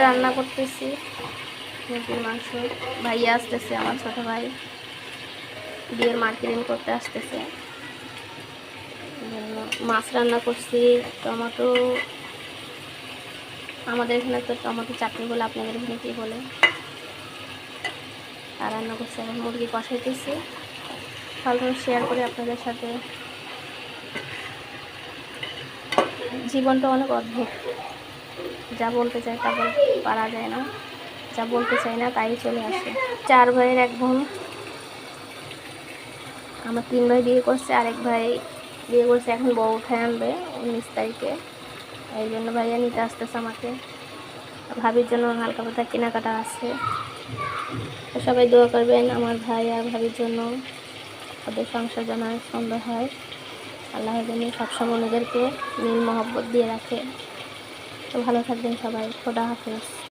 রান্না করতেছি মুরগির মাংস। ভাইয়া আসতেছে, আমার ছোট ভাই বিয়ের মার্কেটিং করতে আসতেছে, মাছ রান্না করছি। টমেটো, আমাদের এখানে তো টমেটো চাটনি বলে, আপনাদের এখানে কী বলে। আর রান্না করছি, এখন মুরগি কষাইতেছি। ভালো শেয়ার করি আপনাদের সাথে। জীবনটা অনেক অদ্ভুত, যা বলতে চাই তা পারা যায় না, যা বলতে চাই না তাই চলে আসে। 4 ভাইয়ের 1 বোন। আমার 3 ভাই বিয়ে করছে, আরেক ভাই বিয়ে করছে, এখন বউ উঠায় আনবে 19 তারিখে। এই জন্য ভাইয়া নিতে আসতেছে আমাকে। ভাবির জন্য হালকা পাতলা কেনাকাটা আছে, তো সবাই দোয়া করবেন আমার ভাই আর ভাবির জন্য, ওদের সংসার যেন অনেক সুন্দর হয়। আল্লাহ যেন সবসময় ওদেরকে মিল মহব্বত দিয়ে রাখে। তো ভালো থাকবেন সবাই। খোদা হাফেজ।